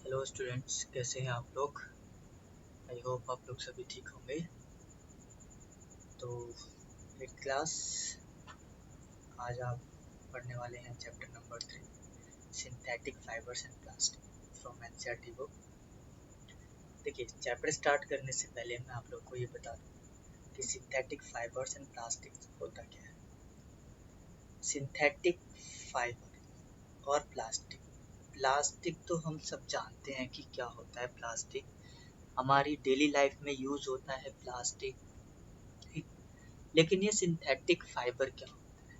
Hello students, कैसे हैं आप लोग। आई होप आप लोग सभी ठीक होंगे। तो एक क्लास आज आप पढ़ने वाले हैं chapter number 3, synthetic fibres and plastic from NCERT book. देखिए, चैप्टर स्टार्ट करने से पहले मैं आप लोग को ये बता दूं कि सिंथेटिक फाइबर्स एंड प्लास्टिक होता क्या है। सिंथेटिक फाइबर और प्लास्टिक प्लास्टिक तो हम सब जानते हैं कि क्या होता है। प्लास्टिक हमारी डेली लाइफ में यूज होता है प्लास्टिक, ठीक। लेकिन ये सिंथेटिक फाइबर क्या होता है।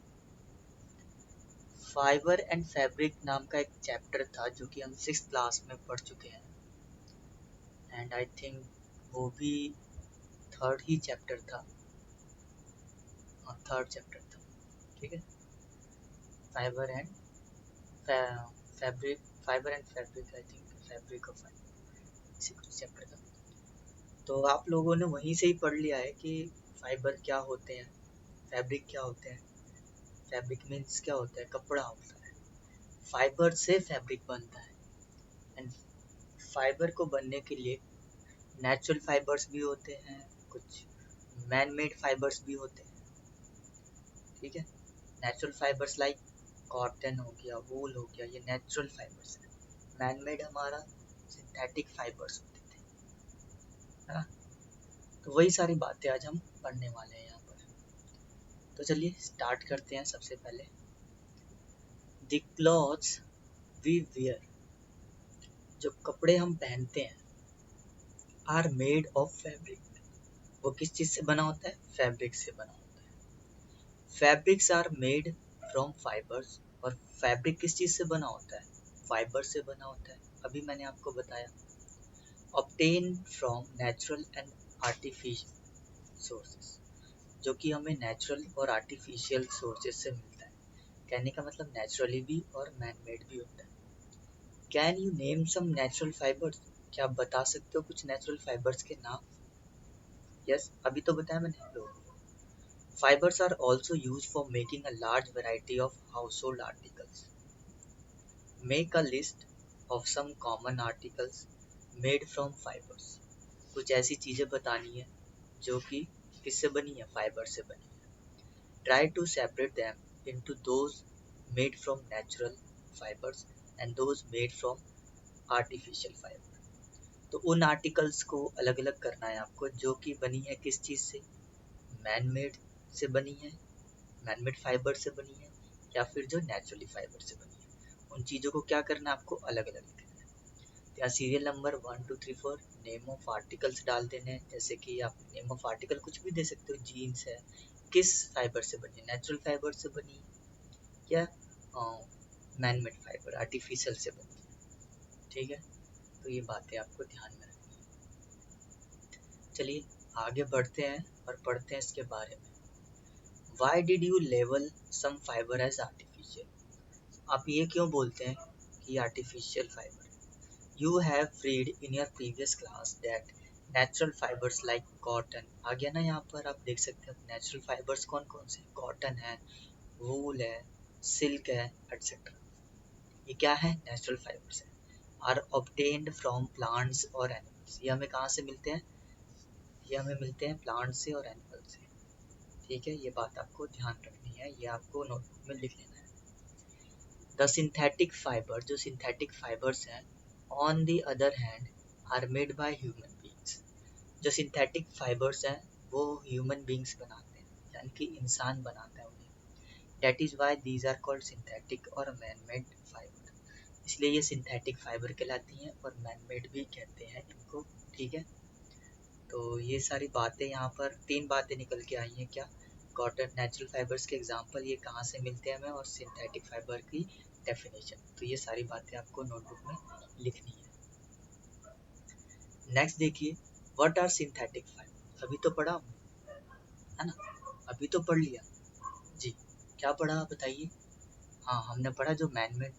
फाइबर एंड फैब्रिक नाम का एक चैप्टर था जो कि हम 6th क्लास में पढ़ चुके हैं, एंड आई थिंक वो भी थर्ड ही चैप्टर था। हाँ, थर्ड चैप्टर था, ठीक है। Fibre and fabric, fibre and fabric, I think fabric और फाइबर, इसी कुछ चैप्टर था। तो आप लोगों ने वहीं से ही पढ़ लिया है कि फाइबर क्या होते हैं, फैब्रिक क्या होते हैं। फैब्रिक मीन्स क्या होता है, कपड़ा होता है। फाइबर से फैब्रिक बनता है, एंड फाइबर को बनने के लिए नेचुरल फाइबर्स भी होते हैं, कुछ मैन मेड फाइबर्स भी होते हैं, ठीक है। नेचुरल फाइबर्स लाइक कॉटन हो गया, वूल हो गया, ये नेचुरल फाइबर्स है। मैन मेड हमारा सिंथेटिक फाइबर्स होते थे, है ना। तो वही सारी बातें आज हम पढ़ने वाले हैं यहाँ पर। तो चलिए स्टार्ट करते हैं। सबसे पहले द क्लॉथ्स वी वियर, जो कपड़े हम पहनते हैं, आर मेड ऑफ फैब्रिक, वो किस चीज़ से बना होता है, फैब्रिक से बना होता है। Fabrics are made from fibres, और फैब्रिक किस चीज़ से बना होता है, फाइबर से बना होता है। अभी मैंने आपको बताया। Obtain from natural and artificial sources, जो कि हमें नेचुरल और आर्टिफिशियल सोर्सेस से मिलता है। कहने का मतलब नेचुरली भी और मैन मेड भी होता है। Can you name some natural fibres, क्या आप बता सकते हो कुछ नेचुरल फाइबर्स के नाम। यस, अभी तो बताया मैंने आप लोगों को। Fibers are also used for making a large variety of household articles. Make a list of some common articles made from fibers. कुछ ऐसी चीज़ें बतानी है जो कि किससे बनी है, फाइबर से बनी है। Try to separate them into those made from natural fibers and those made from artificial fiber. तो उन आर्टिकल्स को अलग अलग करना है आपको, जो कि बनी है किस चीज़ से, मैन मेड से बनी है, मैनमेड फाइबर से बनी है, या फिर जो नेचुरली फाइबर से बनी है। उन चीज़ों को क्या करना है, आपको अलग अलग लिखना है। यहाँ serial number 1 2 3 4 name of articles डाल देने हैं। जैसे कि आप नेम ऑफ आर्टिकल कुछ भी दे सकते हो। जीन्स है, किस फाइबर से बनी है, नेचुरल फाइबर से बनी है या मैनमेड फाइबर, आर्टिफिशियल से बनी है, ठीक है। तो ये बातें आपको ध्यान में रखनी है। चलिए आगे बढ़ते हैं और पढ़ते हैं इसके बारे में। Why did you label some fiber as artificial? आप ये क्यों बोलते हैं कि artificial fiber? You have read in your previous class that natural fibers like cotton, आ गया ना, यहाँ पर आप देख सकते हैं natural fibers कौन कौन से, cotton है, wool है, silk है, etc. ये क्या है, natural fibers है। are obtained from plants or animals, ये हमें कहाँ से मिलते हैं, ये हमें मिलते हैं प्लांट से और एनिमल से, ठीक है। ये बात आपको ध्यान रखनी है, ये आपको नोटबुक में लिख लेना है। द सिंथेटिक फाइबर, जो सिंथेटिक फाइबर्स हैं, on the other hand are made by human beings, जो सिंथेटिक फाइबर्स हैं वो ह्यूमन बींग्स बनाते हैं, यानी कि इंसान बनाता है उन्हें। That is why these are called synthetic और मैन मेड फाइबर, इसलिए ये सिंथेटिक फाइबर कहलाती हैं और मैन मेड भी कहते हैं इनको, ठीक है। तो ये सारी बातें यहाँ पर 3 बातें निकल के आई हैं। क्या, कॉटन, नेचुरल फाइबर्स के एग्जांपल, ये कहाँ से मिलते हैं हमें, और सिंथेटिक फाइबर की डेफिनेशन। तो ये सारी बातें आपको नोटबुक में लिखनी है। नेक्स्ट देखिए, व्हाट आर सिंथेटिक फाइबर, अभी तो पढ़ा हमने, है ना, अभी तो पढ़ लिया जी। क्या पढ़ा बताइए। हाँ, हमने पढ़ा जो मैन मेड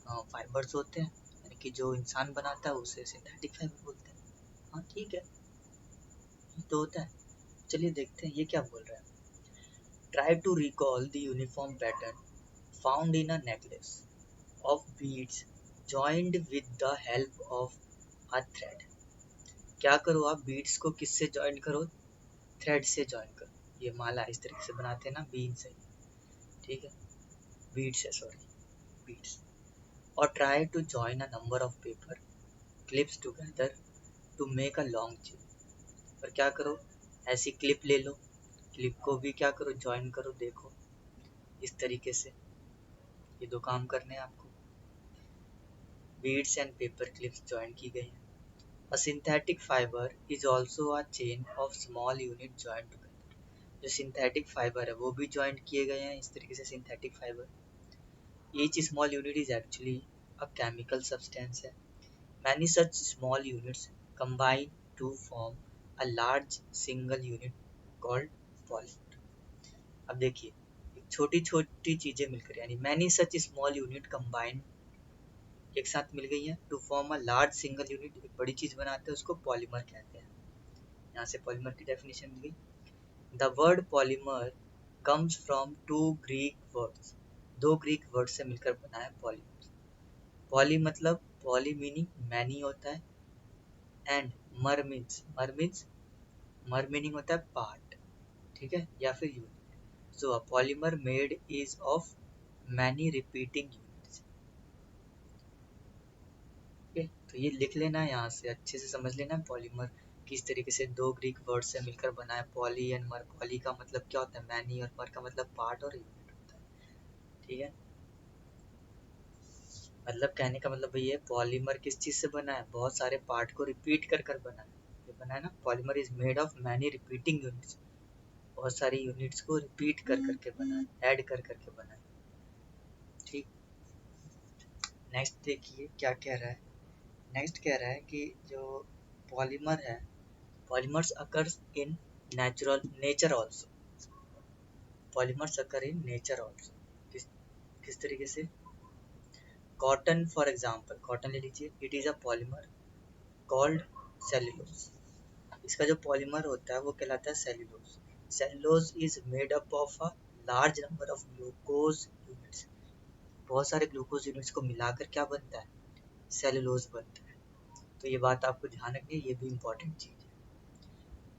फाइबर्स होते हैं, यानी कि जो इंसान बनाता है उसे सिंथेटिक फाइबर बोलते हैं। हाँ ठीक है, ये तो होता है। चलिए देखते हैं ये क्या बोल रहा है। Try to recall the uniform pattern found in a necklace of beads joined with the help of a thread. क्या करो आप बीड्स को किससे ज्वाइन करो? थ्रेड से ज्वाइन करो। ये माला इस तरीके से बनाते हैं ना बीन से, ठीक है, बीड्स है, सॉरी बीड्स। और try to join a number of paper clips together to make a long chain. और क्या करो, ऐसी क्लिप ले लो, क्लिप को भी क्या करो, ज्वाइन करो। देखो इस तरीके से ये दो काम करने हैं आपको। Beads and paper clips join की गई हैं। A synthetic fiber is also a chain of small unit joined together. जो synthetic fiber है वो भी joined किए गए हैं इस तरीके से synthetic fiber. Each small unit is actually a chemical substance है. Many such small units combine to form a large single unit called polymer. अब देखिए छोटी छोटी चीजें मिलकर यानी many such small unit combine एक साथ मिल गई हैं to form a large single unit, एक बड़ी चीज बनाते हैं उसको पॉलीमर कहते हैं। यहाँ से पॉलीमर की डेफिनेशन मिल गई। The word polymer comes from two Greek words, दो ग्रीक वर्ड से मिलकर बना है पॉलीमर। पॉली मतलब पॉली मीनिंग मैनी होता है, एंड मर मीनिंग होता है पार्ट, ठीक है, या फिर unit. So a polymer made is of many repeating units. तो ये लिख लेना यहाँ से अच्छे से समझ लेना पॉलीमर किस तरीके से दो ग्रीक वर्ड से मिलकर बना है। पॉली एंड मर, पॉली का मतलब क्या होता है मैनी, और मर का मतलब पार्ट और यूनिट होता है, ठीक है। मतलब कहने का मतलब ये पॉलीमर किस चीज से बना है, बहुत सारे पार्ट को रिपीट कर कर बना है। ये बना है ना, polymer is made of many repeating units, बहुत सारी यूनिट्स को रिपीट कर करके बना है, ऐड कर करके बना है, ठीक। नेक्स्ट देखिए क्या कह रहा है। नेक्स्ट कह रहा है कि जो पॉलीमर है, polymers occurs in nature also. Polymers occur in nature also. किस तरीके से? कॉटन फॉर एग्जाम्पल, कॉटन ले लीजिए, it is a polymer called cellulose. इसका जो पॉलीमर होता है वो कहलाता है cellulose. Cellulose is made up of a large number of glucose units, बहुत सारे ग्लूकोज यूनिट्स को मिलाकर क्या बनता है, सेल्यूलोज बनता है। तो ये बात आपको ध्यान रखनी है, ये भी इंपॉर्टेंट चीज है।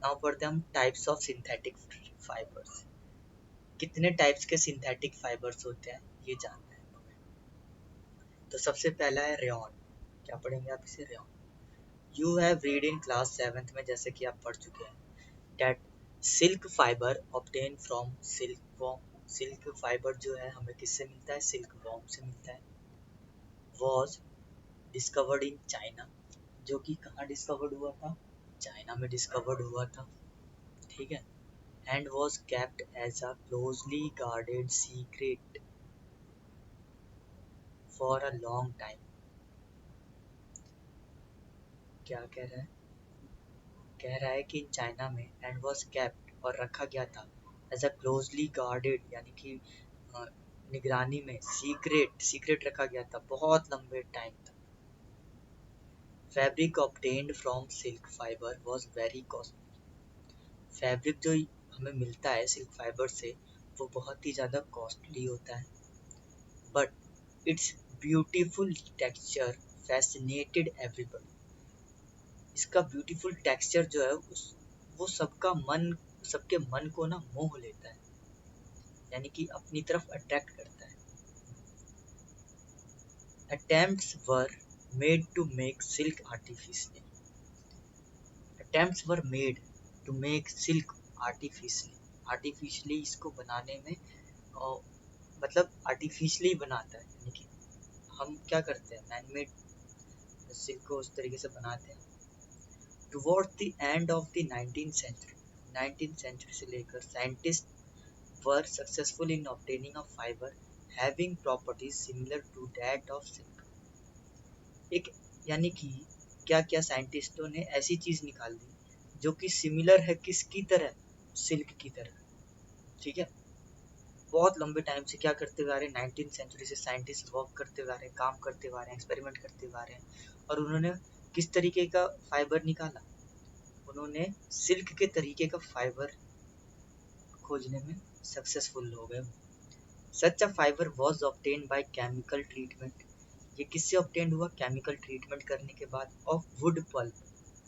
नाउ पढ़ते हैं हम टाइप्स ऑफ सिंथेटिक फाइबर्स। कितने टाइप्स के सिंथेटिक फाइबर्स होते हैं ये जानना है हमें। तो सबसे पहला है रेयॉन। क्या पढ़ेंगे आप इसे, rayon. You have read in class 7th में, जैसे कि आप पढ़ चुके हैं, that silk fibre obtain from silkworm. Silk fibre जो है हमें किससे मिलता है, सिल्क वॉर्म से मिलता है। वॉज डिस्कवर्ड इन चाइना, जो कि कहाँ डिस्कवर्ड हुआ था, चाइना में डिस्कवर्ड हुआ था, ठीक है। And was kept as a closely guarded secret for a long time. क्या कह रहा है, कह रहा है कि चाइना में एंड वॉज केप्ट और रखा गया था एज अ क्लोजली गार्डेड यानी कि निगरानी में, सीक्रेट रखा गया था बहुत लंबे टाइम तक। Fabric obtained from silk fibre was very costly. Fabric जो हमें मिलता है सिल्क फाइबर से वो बहुत ही ज़्यादा कॉस्टली होता है। But it's beautiful texture fascinated everybody. इसका ब्यूटीफुल टेक्सचर जो है वो सबके मन को ना मोह लेता है, यानी कि अपनी तरफ अट्रैक्ट करता है। Attempts were made to make silk artificially. Attempts were made to make silk artificially इसको बनाने में, और मतलब आर्टिफिशियली बनाता है, यानी कि हम क्या करते हैं मैन मेड सिल्क को उस तरीके से बनाते हैं। Towards the end of the 19th century से लेकर scientist were successful in obtaining a fibre having properties similar to that of silk. एक यानी कि क्या क्या साइंटिस्टों ने ऐसी चीज निकाल दी जो कि सिमिलर है किसकी तरह, सिल्क की तरह, ठीक है। बहुत लंबे टाइम से क्या करते हुए आ रहे हैं, 19th सेंचुरी से साइंटिस्ट वर्क करते हुए आ रहे हैं, काम करते हुए आ रहे हैं, एक्सपेरिमेंट करते हुए आ रहे हैं, और उन्होंने किस तरीके का फाइबर निकाला, उन्होंने सिल्क के तरीके का फाइबर खोजने में सक्सेसफुल हो गए। Such a fibre was obtain by chemical treatment. ये किससे ऑब्टेन्ड हुआ? केमिकल ट्रीटमेंट करने के बाद ऑफ वुड पल्प,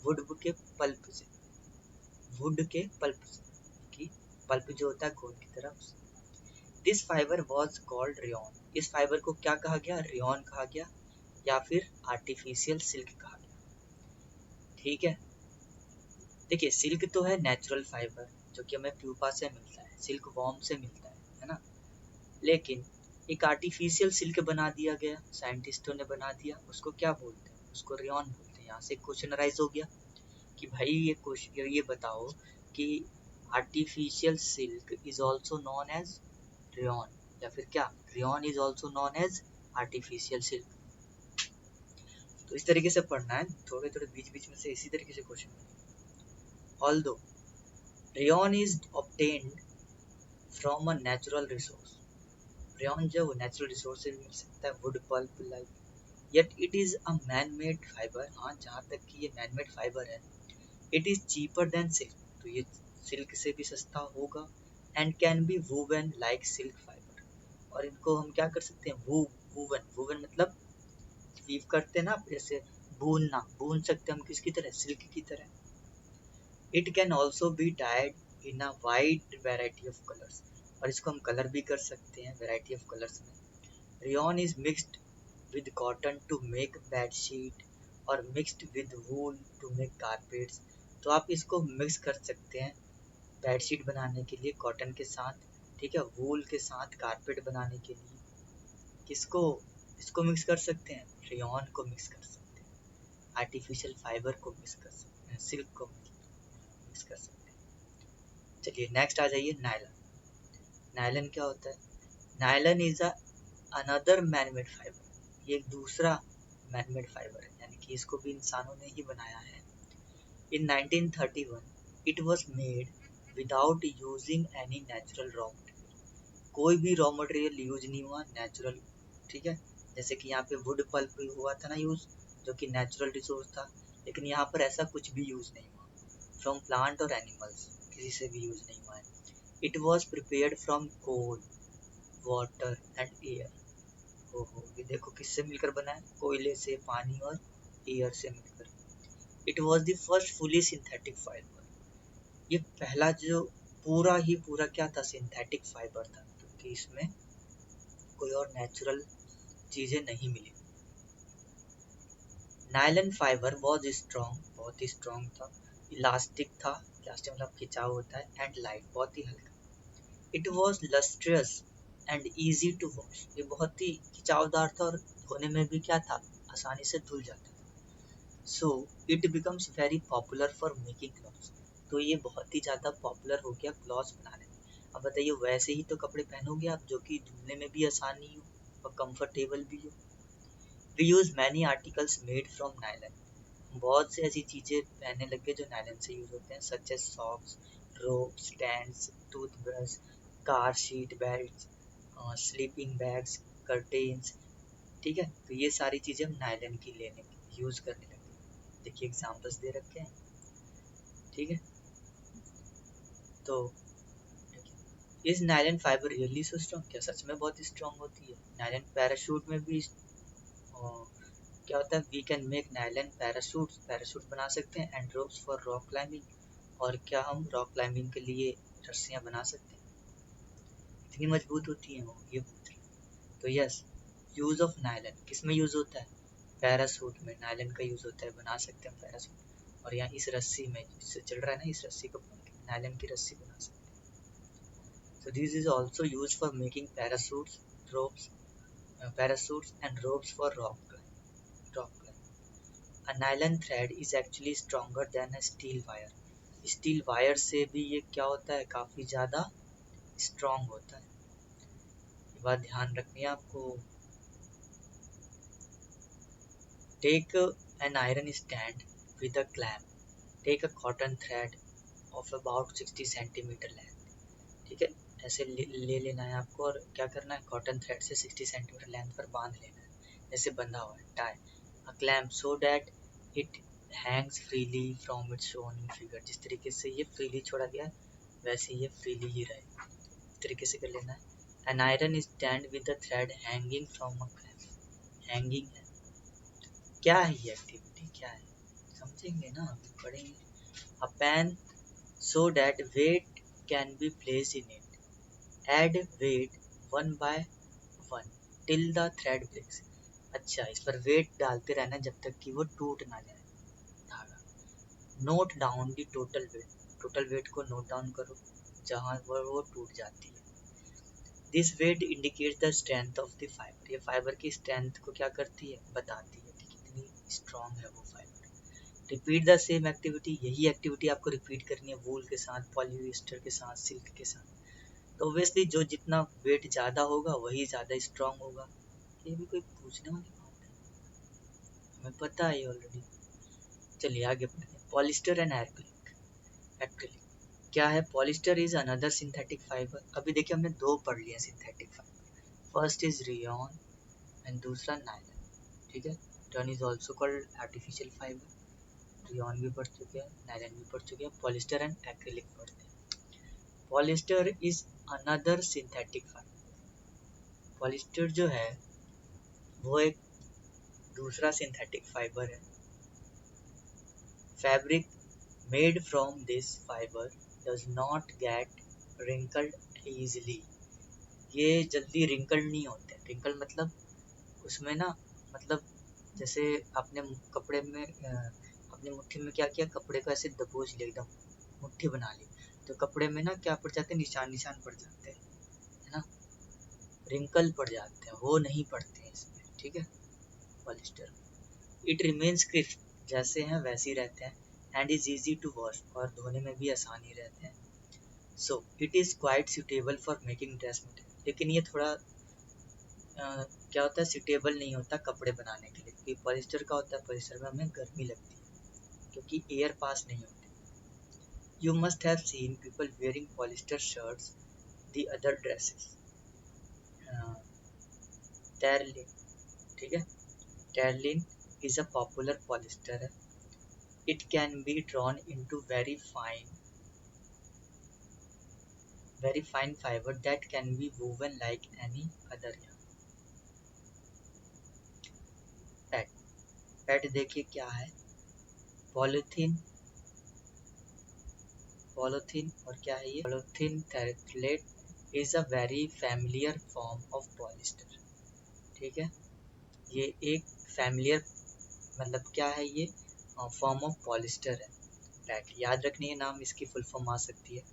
वुड के पल्प से, वुड के पल्प से, कि पल्प जो होता है गोंद की तरफ से। This fibre was called rayon, इस फाइबर को क्या कहा गया? रेयॉन कहा गया या फिर आर्टिफिशियल सिल्क कहा गया। ठीक है, देखिए सिल्क तो है नेचुरल फाइबर जो कि हमें प्यूपा से मिलता है, सिल्क वॉर्म से मिलता है ना। लेकिन एक आर्टिफिशियल सिल्क बना दिया गया, साइंटिस्टों ने बना दिया, उसको क्या बोलते हैं? उसको रेयॉन बोलते हैं। यहाँ से क्वेश्चन राइज हो गया कि भाई ये बताओ कि artificial silk is also known as rayon, या फिर क्या rayon is also known as artificial silk. तो इस तरीके से पढ़ना है, थोड़े थोड़े बीच बीच में से इसी तरीके से क्वेश्चन बनेगा। Although rayon is obtained from a natural resource, rayon जो नेचुरल रिसोर्स से मिल सकता है, wood pulp like, yet it is a man made fibre. हाँ, जहाँ तक कि ये मैन मेड फाइबर है, it is cheaper than silk, तो ये सिल्क से भी सस्ता होगा, and can be woven like silk fibre, और इनको हम क्या कर सकते हैं? वूवन, वूवन मतलब वीव करते हैं ना, जैसे बुनना, बुन सकते हैं हम किसकी तरह? सिल्क की तरह। It can also be dyed in a wide variety of colours, और इसको हम कलर भी कर सकते हैं वेराइटी ऑफ कलर्स में। Rayon is mixed with cotton to make bed sheet, और mixed with wool to make carpets, तो आप इसको मिक्स कर सकते हैं बेडशीट बनाने के लिए कॉटन के साथ, ठीक है, वूल के साथ कारपेट बनाने के लिए। किसको इसको मिक्स कर सकते हैं? रेयॉन को मिक्स कर सकते हैं, आर्टिफिशियल फाइबर को मिक्स कर सकते हैं, सिल्क को मिक्स कर सकते हैं। चलिए नेक्स्ट आ जाइए, नायलन। नायलन क्या होता है? Nylon is another manmade fibre, ये एक दूसरा मैनमेड फाइबर है, यानी कि इसको भी इंसानों ने ही बनाया है। इन 1931 it was made without using any natural raw material, कोई भी रॉ मटेरियल यूज नहीं हुआ नेचुरल, ठीक है। जैसे कि यहाँ पे वुड पल्प हुआ था ना यूज, जो कि नेचुरल रिसोर्स था, लेकिन यहाँ पर ऐसा कुछ भी यूज नहीं हुआ। फ्रॉम प्लांट और एनिमल्स, किसी से भी यूज नहीं हुआ है। It was prepared from coal, water and air. ओहो, ये देखो किससे मिलकर बना है? कोयले से, पानी और एयर से मिलकर। It was the first fully synthetic fibre, ये पहला जो पूरा ही पूरा क्या था? सिंथेटिक फाइबर था, क्योंकि इसमें कोई और नेचुरल चीजें नहीं मिली। नायलन फाइबर वॉज स्ट्रॉन्ग, बहुत ही स्ट्रॉन्ग था, इलास्टिक था, इलास्टिक मतलब खिंचाव होता है, एंड लाइट, बहुत ही हल्का। It was lustrous and easy to wash, ये बहुत ही खिंचावदार था और धोने में भी क्या था? आसानी से धुल जाता था। So it becomes very popular for making clothes, तो ये बहुत ही ज़्यादा पॉपुलर हो गया क्लॉथ्स बनाने में। अब बताइए, वैसे ही तो कपड़े पहनोगे आप जो कि धुलने में भी आसानी हो और कंफर्टेबल भी हो। We use many articles made from nylon, बहुत से ऐसी चीज़ें पहनने लगे जो नायलन से यूज़ होते हैं, such as socks, rope, stands, toothbrush, car seat, belt, sleeping bags, curtains, ठीक है। तो ये सारी चीज़ें हम नायलन की लेने यूज़ करने लगे। देखिए एग्जाम्पल्स दे रखे हैं, ठीक है। तो इस nylon fibre really so strong, क्या सच में बहुत स्ट्रॉन्ग होती है? नायलन पैराशूट में भी क्या होता है? We can make nylon parachute, parachute बना सकते हैं, and ropes for rock climbing, और क्या हम रॉक क्लाइंबिंग के लिए रस्सियाँ बना सकते हैं? इतनी मजबूत होती हैं वो, ये पूछ रहे। तो यस, यूज़ ऑफ नायलन किस में यूज़ होता है? पैराशूट में नायलन का यूज़ होता है, बना सकते हैं पैराशूट। और यहाँ इस रस्सी में जिससे चल रहा है ना, इस रस्सी को नायलन की रस्सी बना सकते हैं। So this is also used for making parachutes, ropes, parachutes and ropes for rock climb. Rock climb. A nylon thread is actually stronger than a steel wire. Steel wire से भी ये क्या होता है? काफ़ी ज़्यादा स्ट्रॉन्ग होता है। ये बात ध्यान रखनी है आपको। Take an iron stand with a clamp. Take a cotton thread of about 60 centimeter length. ठीक है, ऐसे ले लेना है आपको, और क्या करना है? कॉटन थ्रेड से 60 सेंटीमीटर लेंथ पर बांध लेना है, जैसे बंधा हुआ है, tie a clamp so that it Hanks freely from its shown in figure. जिस तरीके से ये फ्रीली छोड़ा गया है, वैसे ये फ्रीली ही रहे, इस तरीके से कर लेना है। An iron stand with the thread hanging from a clamp, hanging है। क्या है ये एक्टिविटी, क्या है समझेंगे ना, अभी पढ़ेंगे। अ pen so that weight can be placed in it. Add weight one by one till the thread breaks. अच्छा, इस पर वेट डालते रहना जब तक कि वो टूट ना जाए धागा। Note down the total weight को नोट डाउन करो जहाँ पर वो टूट जाती है। This weight indicate the strength of the fibre. ये फाइबर की स्ट्रेंथ को क्या करती है, बताती है कि कितनी स्ट्रांग है वो fibre. Repeat the same activity, यही एक्टिविटी आपको रिपीट करनी है वूल के साथ, पॉलीएस्टर के साथ, सिल्क के साथ। तो ऑब्वियसली जो जितना वेट ज़्यादा होगा वही ज़्यादा स्ट्रांग होगा। ये भी कोई पूछने वाली बात है, हमें पता है ऑलरेडी। चलिए आगे बढ़ते हैं। पॉलिस्टर एंड एक्रिलिक क्या है? Polyester is another synthetic fibre. अभी देखिए हमने दो पढ़ लिया synthetic fibre, first is rayon and दूसरा नायलॉन। ठीक है, rayon is also called artificial fibre, rayon भी पढ़ चुके हैं, नायलॉन भी पढ़ चुके हैं, पॉलिस्टर एंड एक्रिलिक पढ़ते हैं। Polyester is another synthetic fibre. Polyester जो है वो एक दूसरा सिंथेटिक फाइबर है। Fabric made from this fibre does not gate wrinkled easily. ये जल्दी रिंकल नहीं होते। रिंकल मतलब उसमें ना, मतलब जैसे आपने कपड़े में अपनी मुट्ठी में क्या किया, कपड़े को ऐसे दबोच लिया, एकदम मुट्ठी बना ली, तो कपड़े में ना क्या पड़ जाते हैं, निशान निशान पड़ जाते हैं, है ना, रिंकल पड़ जाते हैं, वो नहीं पड़ते हैं इसमें। ठीक है, पॉलिस्टर। इट रिमेन्स क्रिस्प, जैसे हैं वैसे ही रहते हैं, and is easy to wash, और धोने में भी आसानी रहते हैं। So it is quite suitable for making dress material. लेकिन ये थोड़ा क्या होता है, सुटेबल नहीं होता कपड़े बनाने के लिए, क्योंकि पॉलिस्टर का होता है, पॉलिस्टर में हमें गर्मी लगती है क्योंकि एयर पास नहीं होती। You must have seen people wearing polyester shirts the other dresses. Terylene, ठीक है, terylene is a popular polyester है। It can be drawn into very fine fiber that can be woven like any other yarn. Pad, pad देखिए क्या है, polythene, polythene और क्या है ये, polythene phthalate is a very familiar form of polyester. ठीक है, ये एक फैमिलियर मतलब क्या है, ये फॉर्म ऑफ पॉलिस्टर है। पैड याद रखनी है, नाम इसकी फुल फॉर्म आ सकती है।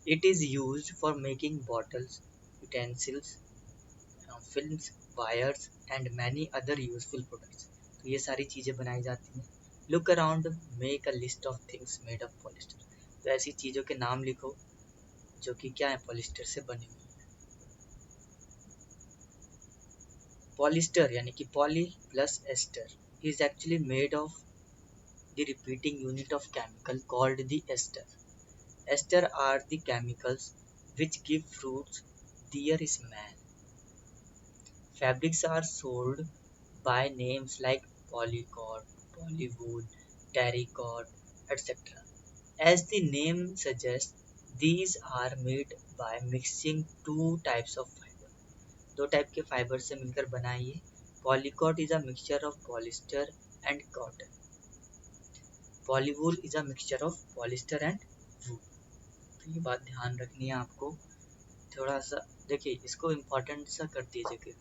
It is used for making bottles, utensils, films, wires and many other useful products. तो ये सारी चीज़ें बनाई जाती हैं। Look around, make a list of things made of polyester. तो ऐसी चीज़ों के नाम लिखो जो कि क्या है, पॉलिस्टर से बनी हुई है। पॉलिस्टर यानी कि poly plus ester is actually made of the repeating unit of chemical called the ester. Ester are the chemicals which give fruits their smell. Fabrics are sold by names like polycot, polywool, terrycot, etc. As the name suggests, these are made by mixing two types of fiber. दो type के fibre से मिलकर बना ये। Polycot is a mixture of polyester and cotton. Polywool is a mixture of polyester and wool. तो ये बात ध्यान रखनी है आपको। थोड़ा सा देखिए, इसको इम्पोर्टेंट सा कर दीजिए कि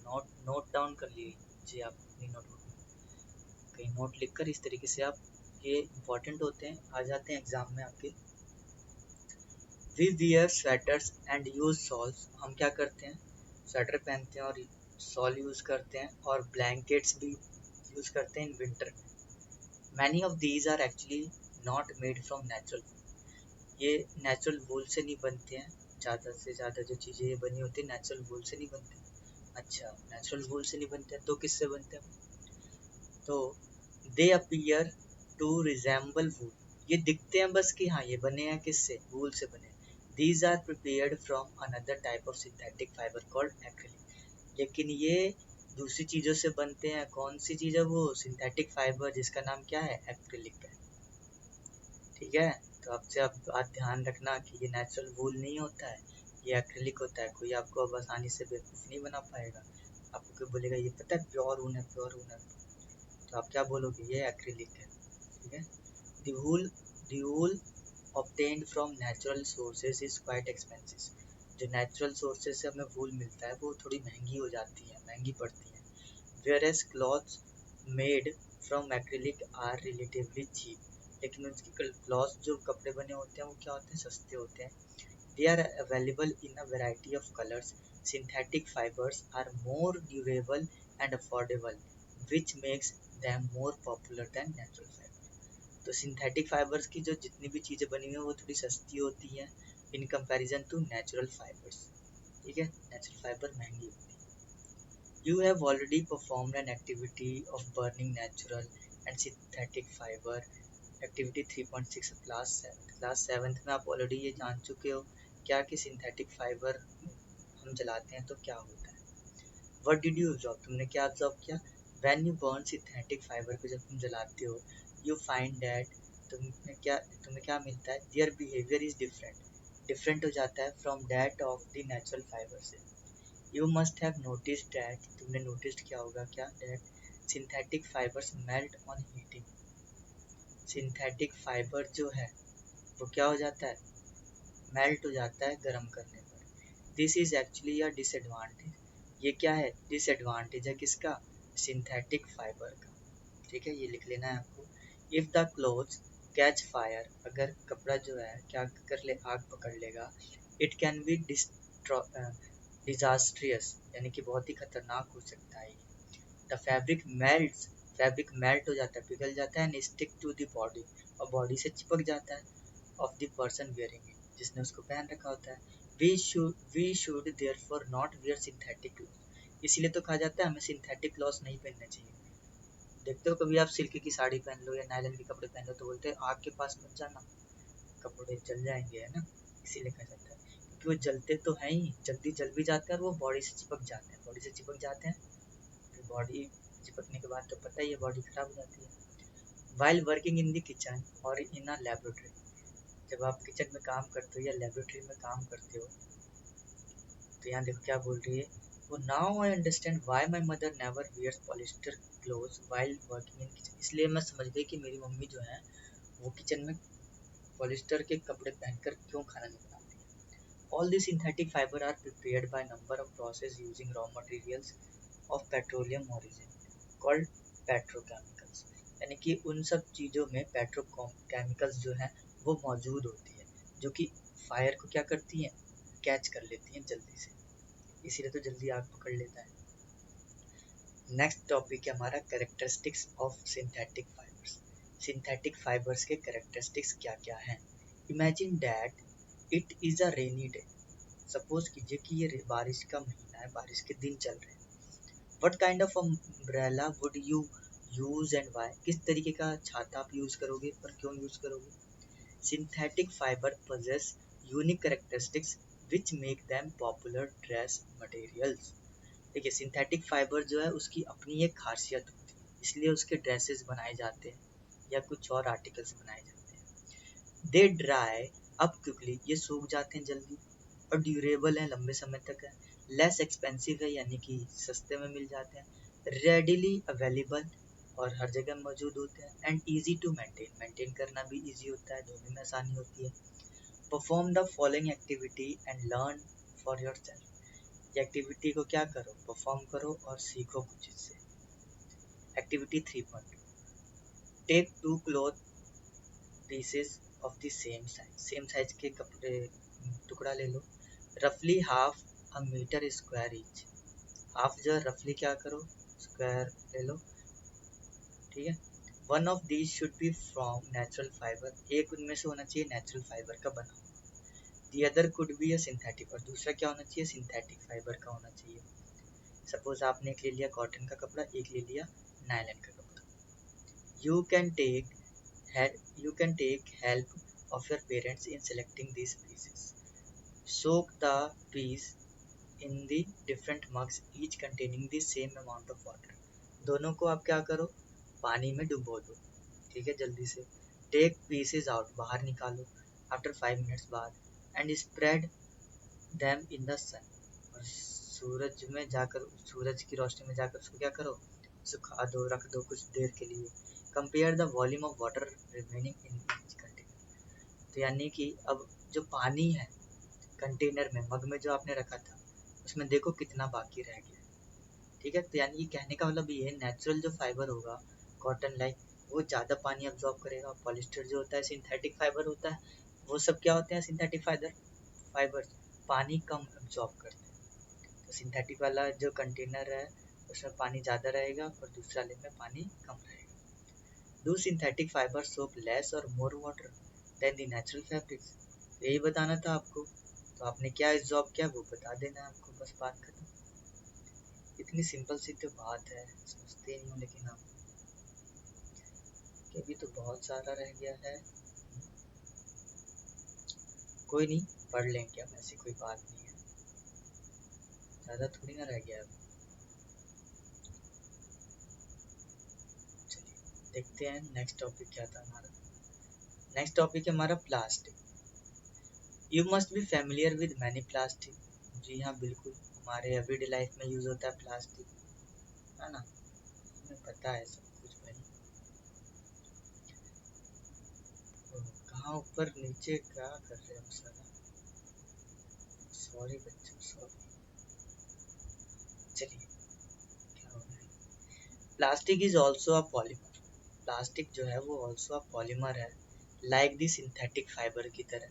नोट डाउन कर लीजिए आप अपनी नोटबुक में, कहीं नोट लिखकर इस तरीके से आप, ये इम्पोर्टेंट होते हैं, आ जाते हैं एग्जाम में आपके। We wear sweaters and use shawls, हम क्या करते हैं, स्वेटर पहनते हैं और सॉल यूज़ करते हैं, और ब्लैंकेट्स भी यूज़ करते हैं इन विंटर में। Many of these are actually not made from natural, ये नेचुरल वूल से नहीं बनते हैं। ज़्यादा से ज़्यादा जो चीज़ें ये बनी होती है नेचुरल वूल से नहीं बनती। अच्छा, नेचुरल वूल से नहीं बनते हैं तो किससे बनते हैं, तो दे अपीयर टू रिजेंबल वूल, ये दिखते हैं बस कि हाँ ये बने हैं किससे, वूल से बने। These are prepared from another type of synthetic fibre called acrylic. लेकिन ये दूसरी चीज़ों से बनते हैं। कौन सी चीज़ है वो, सिंथेटिक फाइबर जिसका नाम क्या है, एक्रिलिक है। ठीक है, तो आपसे अब बात ध्यान रखना कि ये नेचुरल वूल नहीं होता है, ये एक्रिलिक होता है। कोई आपको अब आसानी से बेवकूफ़ नहीं बना पाएगा। आपको कोई बोलेगा ये पता है प्योर ऊन है, प्योर ऊन है, तो आप क्या बोलोगे, ये एक्रिलिक है। ठीक है। The wool obtained from natural sources is quite expensive. जो नेचुरल सोर्सेज से हमें वूल मिलता है वो थोड़ी महंगी हो जाती है, महंगी पड़ती है। whereas cloths made from acrylic are relatively cheap. लेकिन उसकी क्लॉथ जो कपड़े बने होते हैं वो क्या होते हैं, सस्ते होते हैं। they are available in a variety of colors. Synthetic fibers are more durable and affordable, which makes them more popular than natural fibers. तो सिंथेटिक फाइबर्स की जो जितनी भी चीज़ें बनी हुई हैं वो थोड़ी सस्ती होती हैं in comparison to natural fibres. ठीक है, नेचुरल फाइबर महंगी होती है। You have already performed an activity of burning natural and synthetic fibre, activity 3.6 class seventh में आप ऑलरेडी ये जान चुके हो क्या कि सिंथेटिक फाइबर हम जलाते हैं तो क्या होता है। व्हाट डिड यू ऑब्जर्व, तुमने क्या ऑब्जर्व किया, when you burn synthetic fibre को जब तुम जलाते हो, यू फाइंड दैट तुम्हें क्या मिलता है, their behaviour is different, different हो जाता है from that of the natural fibre से। You must have noticed that, तुमने नोटिस किया होगा क्या, that synthetic fibres melt on heating, synthetic fibre जो है वो क्या हो जाता है, मेल्ट हो जाता है गर्म करने पर। This is actually a disadvantage, ये क्या है, डिसएडवांटेज है किसका, सिंथेटिक फाइबर का। ठीक है, ये लिख लेना है आपको। If the clothes catch fire, अगर कपड़ा जो है क्या कर ले, आग पकड़ लेगा, इट कैन बी डिजास्ट्रियस, यानी कि बहुत ही खतरनाक हो सकता है। द फैब्रिक मेल्ट हो जाता है, पिघल जाता है, and stick to the body, और बॉडी से चिपक जाता है, of the person wearing it, जिसने उसको पहन रखा होता है। We should therefore not wear synthetic cloth, इसीलिए तो कहा जाता है हमें सिंथेटिक क्लॉथ नहीं पहनने चाहिए। देखते हो कभी आप सिल्क की साड़ी पहन लो या नायलॉन के कपड़े पहन लो तो बोलते हैं आग के पास मत जाना, कपड़े जल जाएंगे, है ना, इसीलिए कहा जाता है, क्योंकि वो जलते तो हैं ही, जल्दी जल भी जाते हैं और वो बॉडी से चिपक जाते हैं, बॉडी से चिपक जाते हैं, फिर बॉडी चिपकने के बाद तो पता ही है बॉडी खराब हो जाती है। While working in the kitchen और इन अ लेबोरेटरी, जब आप किचन में काम करते हो या लेबोरेटरी में काम करते हो, तो यहाँ देखो क्या बोल रही है वो, now I understand why my mother never wears polyester clothes while working in kitchen, इसलिए मैं समझ गई कि मेरी मम्मी जो है वो किचन में पॉलिस्टर के कपड़े पहनकर क्यों खाना नहीं बनाती है। All the synthetic fibre are prepared by number of process using raw materials of petroleum origin called petrochemicals, यानी कि उन सब चीज़ों में पेट्रोकेमिकल्स जो हैं वो मौजूद होती है, जो कि फायर को क्या करती हैं, कैच कर लेती हैं जल्दी से, इसीलिए तो जल्दी आग पकड़ लेता है। नेक्स्ट टॉपिक है हमारा characteristics of synthetic fibres, synthetic fibres के कैरेक्टरिस्टिक्स क्या क्या हैं। Imagine that it is a rainy day, suppose कीजिए कि ये बारिश का महीना है, बारिश के दिन चल रहे हैं। What kind of umbrella would you use and why, किस तरीके का छाता आप यूज करोगे और क्यों यूज करोगे। Synthetic fibre possess unique characteristics which make them popular dress materials। देखिए सिंथेटिक फाइबर जो है उसकी अपनी एक खासियत होती है, इसलिए उसके ड्रेसेस बनाए जाते हैं या कुछ और आर्टिकल्स बनाए जाते हैं। दे ड्राई अप क्विकली, ये सूख जाते हैं जल्दी, और ड्यूरेबल है, लंबे समय तक है, लेस एक्सपेंसिव है, यानी कि सस्ते में मिल जाते हैं, रेडिली अवेलेबल, और हर जगह मौजूद होते हैं, and easy to maintain, maintain करना भी ईजी होता है, धोने में आसानी होती है। Perform the following activity and learn for yourself, activity को क्या करो, परफॉर्म करो और सीखो कुछ इससे। Activity 3.2, take two cloth pieces of the same size, same size के कपड़े टुकड़ा ले लो, रफली half a metre square each, half जो है रफली क्या करो, स्क्वायर ले लो। ठीक है, one of these should be from natural fibre, एक उनमें से होना चाहिए नेचुरल फाइबर का बना हुआ, the other could be a synthetic, और दूसरा क्या होना चाहिए, सिंथेटिक फाइबर का होना चाहिए। सपोज आपने एक ले लिया कॉटन का कपड़ा, एक ले लिया नायलॉन का कपड़ा। You can take you can take help of your parents in selecting these pieces. Soak the piece in the different mugs, each containing the same amount of water. दोनों को आप क्या करो, पानी में डुबो दो। ठीक है, जल्दी से। टेक पीसेस आउट, बाहर निकालो, आफ्टर 5 मिनट्स बाद, and spread them in the sun, और सूरज में जाकर, सूरज की रोशनी में जाकर उसको क्या करो, सुखा दो, रख दो कुछ देर के लिए। Compare the volume of water remaining in each container. तो यानी कि अब जो पानी है कंटेनर में, मग में जो आपने रखा था, उसमें देखो कितना बाकी रह गया। ठीक है, तो यानी कि कहने का मतलब ये, नेचुरल जो फाइबर होगा कॉटन लाइक, वो ज़्यादा पानी अब्जॉर्ब करेगा। पॉलिस्टर जो होता है सिंथेटिक फाइबर होता है, वो सब क्या होते हैं, सिंथेटिक फाइबर पानी कम अब्जॉर्ब करते हैं। तो सिंथेटिक वाला जो कंटेनर है उसमें पानी ज़्यादा रहेगा और दूसरे वाले में पानी कम रहेगा। Do synthetic fibre soak less और more water than the natural fabrics. यही बताना था आपको, तो आपने क्या एब्जॉर्ब किया वो बता देना है आपको, बस बात खत्म। इतनी सिंपल सी तो बात है, समझते नहीं हो लेकिन आप, कि अभी तो बहुत सारा रह गया है। कोई नहीं, पढ़ लेंगे अब, ऐसी कोई बात नहीं है, ज़्यादा थोड़ी ना रह गया अब। चलिए देखते हैं नेक्स्ट टॉपिक क्या था हमारा। नेक्स्ट टॉपिक है हमारा plastic. You must be familiar with many plastic. जी हाँ बिल्कुल, हमारे एवरीडे लाइफ में यूज़ होता है प्लास्टिक, है ना, हमें पता है सब कुछ भाई। कहाँ ऊपर नीचे क्या कर रहे हो सारा, सॉरी बच्चों सॉरी। चलिए क्या हो रहा है, plastic is also a polymer. Plastic जो है वो ऑल्सो अ पॉलीमर है, लाइक द सिंथेटिक फाइबर की तरह।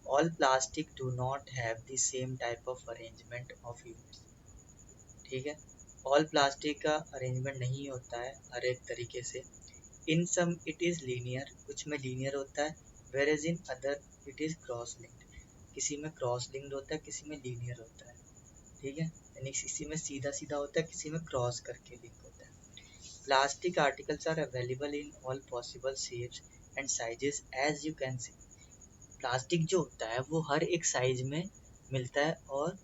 All plastic do not have the same type of arrangement of units. ठीक है, ऑल प्लास्टिक का अरेंजमेंट नहीं होता है हर एक तरीके से। In some it is linear, कुछ में लीनियर होता है, whereas in other it is cross linked. किसी में क्रॉस लिंक्ड होता है, किसी में लीनियर होता है। ठीक है, यानी किसी में सीधा सीधा होता है, किसी में क्रॉस करके लिंक होता है। Plastic articles are available in all possible shapes and sizes as you can see. Plastic जो होता है वो हर एक साइज में मिलता है और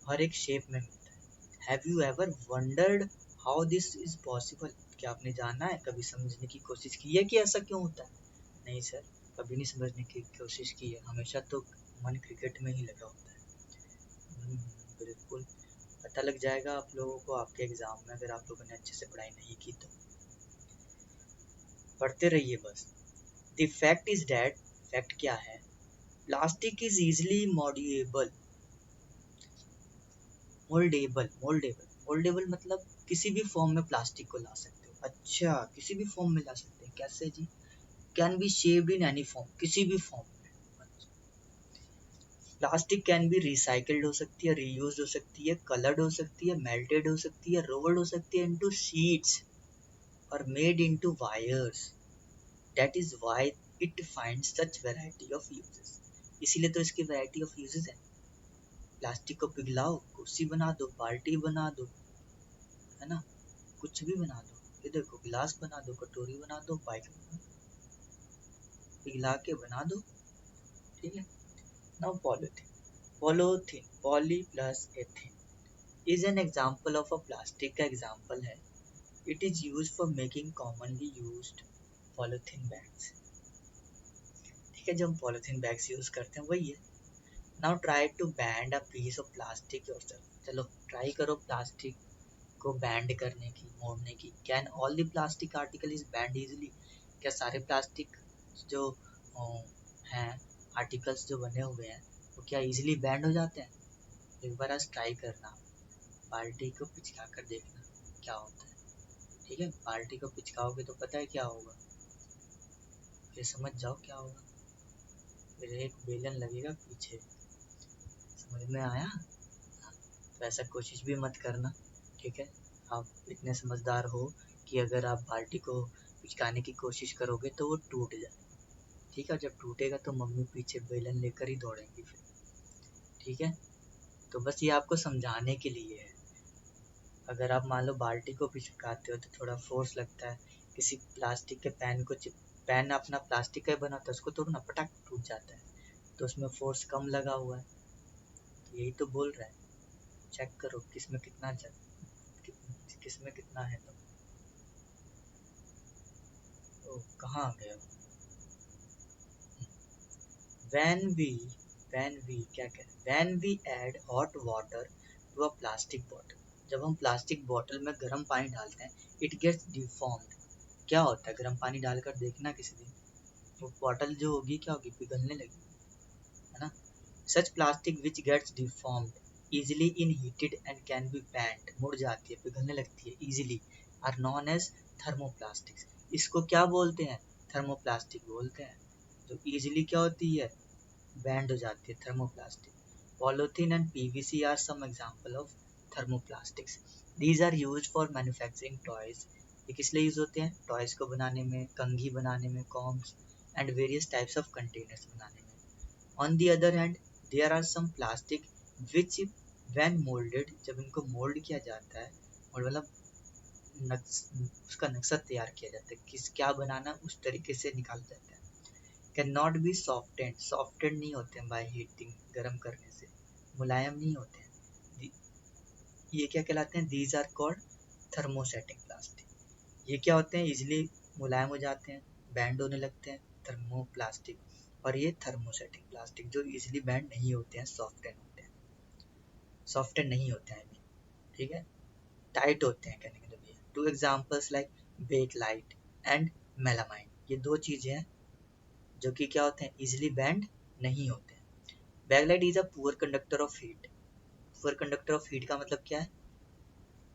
हर एक शेप में मिलता है। Have you ever wondered how this is possible. क्या आपने जाना है, कभी समझने की कोशिश की है कि ऐसा क्यों होता है? नहीं सर, कभी नहीं समझने की कोशिश की है, हमेशा तो मन क्रिकेट में ही लगा होता है। बिल्कुल पता लग जाएगा आप लोगों को आपके एग्ज़ाम में, अगर आप लोगों ने अच्छे से पढ़ाई नहीं की तो। पढ़ते रहिए बस। The fact is that, fact क्या है, प्लास्टिक इज इजिली मॉड्यूएबल। मोल्डेबल मतलब किसी भी फॉर्म में प्लास्टिक को ला सकते हो। अच्छा, किसी भी फॉर्म में ला सकते हैं, कैसे जी? Can be shaped in any form, किसी भी फॉर्म में। प्लास्टिक कैन बी रिसाइकल्ड हो सकती है, रीयूज हो सकती है, कलर्ड हो सकती है, मेल्टेड हो सकती है, रोल्ड हो सकती है इनटू शीट्स और made into wires. That is why it finds such variety of uses. इसीलिए तो इसकी वैरायटी ऑफ यूजेस है। प्लास्टिक को पिघलाओ, कुर्सी बना दो, बाल्टी बना दो, है ना, कुछ भी बना दो। ये देखो गिलास बना दो, कटोरी बना दो, बाइक बना दो, पिघला के बना दो। ठीक है। Now polythene. Poly plus ethene is an example of a plastic का एग्जाम्पल है। It is use for making commonly used polythene bags. ठीक है, जो हम पॉलीथीन बैग्स यूज करते हैं वही है। Now try to bend a piece of plastic yourself. चलो ट्राई करो प्लास्टिक को बैंड करने की, मोड़ने की। Can all the plastic article is bend easily. क्या सारे प्लास्टिक जो हैं, आर्टिकल्स जो बने हुए हैं, वो क्या इजीली बैंड हो जाते हैं? एक बार आज ट्राई करना, बाल्टी को पिचका कर देखना क्या होता है। ठीक है, बाल्टी को पिचकाओगे तो पता है क्या होगा, फिर समझ जाओ क्या होगा। फिर एक बेलन लगेगा पीछे, समझ में आया? तो ऐसा कोशिश भी मत करना। ठीक है, आप इतने समझदार हो कि अगर आप बाल्टी को पिचकाने की कोशिश करोगे तो वो टूट जाए। ठीक है, जब टूटेगा तो मम्मी पीछे बेलन लेकर ही दौड़ेंगी फिर। ठीक है, तो बस ये आपको समझाने के लिए है। अगर आप मान लो बाल्टी को पिचकाते हो तो थोड़ा फोर्स लगता है, किसी प्लास्टिक के पैन को पैन अपना प्लास्टिक का ही बना होता है, उसको तोड़ो ना, पटक टूट जाता है, तो उसमें फोर्स कम लगा हुआ है। तो यही तो बोल रहा है, चेक करो किसमें कितना किसमें कितना है। तो कहाँ आ गया? when we when we क्या करें, when we add hot water to a plastic bottle. जब हम प्लास्टिक बॉटल में गर्म पानी डालते हैं, इट गेट्स डिफॉर्म्ड। क्या होता है, गर्म पानी डालकर देखना किसी दिन, वो बॉटल जो होगी क्या होगी, पिघलने लगेगी, है ना। Such plastic which gets deformed easily in heated and can be bent, मुड़ जाती है, पिघलने लगती है easily, are known as thermoplastics। इसको क्या बोलते हैं, थर्मोप्लास्टिक बोलते हैं। जो easily क्या होती है, बैंड हो जाती है, thermoplastic. Polythene and PVC are some example of thermoplastics. These are used for manufacturing toys. ये किस लिए यूज होते हैं, टॉयज को बनाने में, कंघी बनाने में, combs and various types of containers बनाने में। On the other hand there are some plastic which when moulded, जब इनको मोल्ड किया जाता है, मोल्ड मतलब उसका नक्शा तैयार किया जाता है, किस क्या बनाना उस तरीके से निकाला जाता है। Can not be softened, softened नहीं होते हैं बाय हीटिंग, गर्म करने से मुलायम नहीं होते हैं। ये क्या कहलाते हैं, these are called thermosetting plastic. ये क्या होते हैं, इजिली मुलायम हो जाते हैं, बैंड होने लगते हैं, थर्मोप्लास्टिक। और ये थर्मोसेटिंग प्लास्टिक जो इजिली बैंड नहीं होते हैं, सॉफ्टेंड होते हैं, सॉफ्टेंड नहीं होते हैं, ठीक है, टाइट होते हैं कहने का मतलब ये। Two examples like Bakelite and melamine, ये दो चीजें हैं जो कि क्या होते हैं, इजिली बैंड नहीं होते हैं। Bakelite is a poor conductor of heat. Poor conductor of heat का मतलब क्या है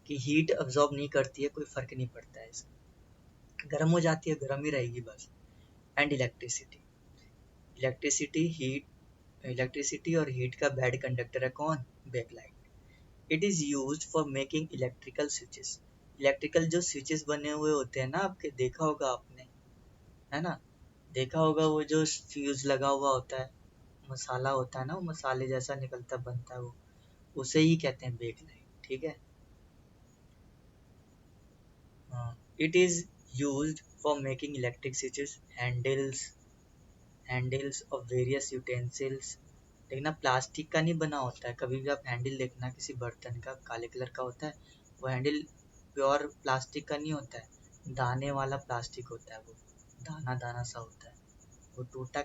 कि हीट अब्जॉर्ब नहीं करती है, कोई फर्क नहीं पड़ता है इसका, गर्म हो जाती है, गर्म ही रहेगी बस। And electricity, electricity heat, electricity और हीट का बैड कंडक्टर है कौन, Bakelite. It is used for making electrical switches. Electrical जो स्विचेस बने हुए होते हैं ना आपके, देखा होगा आपने, है ना, देखा होगा वो जो फ्यूज लगा हुआ होता है, मसाला होता है ना, वो मसाले जैसा निकलता बनता है वो, उसे ही कहते हैं बेकलाइट, ठीक है। It is used for making electric switches, handles of various utensils. लेकिन ना प्लास्टिक का नहीं बना होता है, कभी भी आप हैंडल देखना किसी बर्तन का, काले कलर का होता है वो हैंडल, प्योर प्लास्टिक का नहीं होता है, दाने वाला प्लास्टिक होता है वो, दाना दाना सा होता है, वो टूटा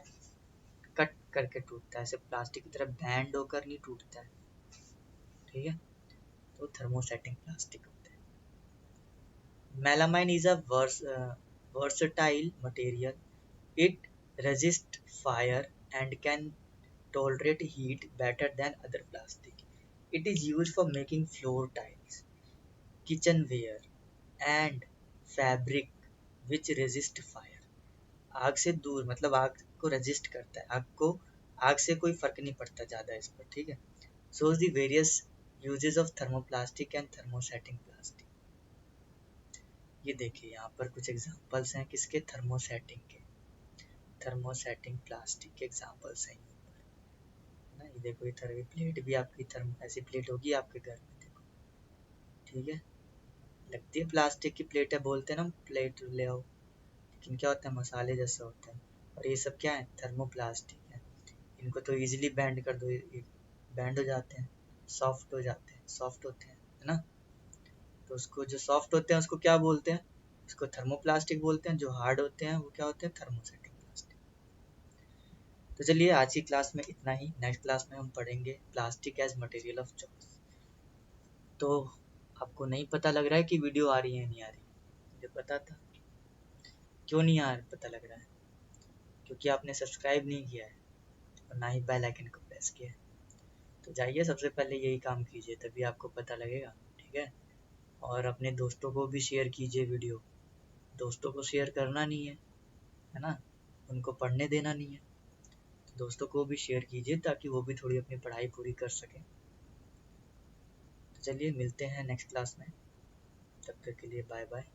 कट करके टूटता है, ऐसे प्लास्टिक की तरह बैंड होकर नहीं टूटता है, ठीक है। तो थर्मोसेटिंग प्लास्टिक होता है। Melamine is a versatile material. It resists fire and can tolerate heat better than other plastic. It is used for making floor tiles, kitchenware and fabric which resist fire. आग से दूर मतलब आग को resist करता है, आग को, आग से कोई फर्क नहीं पड़ता ज़्यादा इस पर, ठीक है। shows the various uses of thermoplastic and thermosetting plastic। ये देखिए यहाँ पर कुछ एग्जांपल्स हैं किसके, थर्मोसेटिंग के, थर्मोसेटिंग प्लास्टिक के एग्जांपल्स हैं ये ना। ये देखो इधर भी प्लेट भी आपकी थर्म, ऐसी प्लेट होगी आपके घर में, देखो, ठीक है, लगती है प्लास्टिक की प्लेट है, बोलते हैं ना प्लेट ले आओ, लेकिन क्या होता है, मसाले जैसा होता है। और ये सब क्या है, थर्मोप्लास्टिक है। इनको तो इजीली बैंड कर दो, बैंड हो जाते हैं, सॉफ्ट हो जाते हैं, सॉफ्ट होते हैं, है ना। तो उसको जो सॉफ्ट होते हैं उसको क्या बोलते हैं, उसको थर्मोप्लास्टिक बोलते हैं। जो हार्ड होते हैं वो क्या होते हैं, थर्मोसेटिक प्लास्टिक। तो चलिए आज की क्लास में इतना ही, नेक्स्ट क्लास में हम पढ़ेंगे plastic as material of choice. तो आपको नहीं पता लग रहा है कि वीडियो आ रही है नहीं आ रही है, मुझे पता था। क्यों नहीं आ पता लग रहा है, क्योंकि आपने सब्सक्राइब नहीं किया है और ना ही बेल आइकन को प्रेस किया है। तो जाइए सबसे पहले यही काम कीजिए, तभी आपको पता लगेगा, ठीक है। और अपने दोस्तों को भी शेयर कीजिए वीडियो, दोस्तों को शेयर करना नहीं है ना, उनको पढ़ने देना नहीं है, तो दोस्तों को भी शेयर कीजिए ताकि वो भी थोड़ी अपनी पढ़ाई पूरी कर सकें। तो चलिए मिलते हैं नेक्स्ट क्लास में, तब तक के लिए बाय बाय।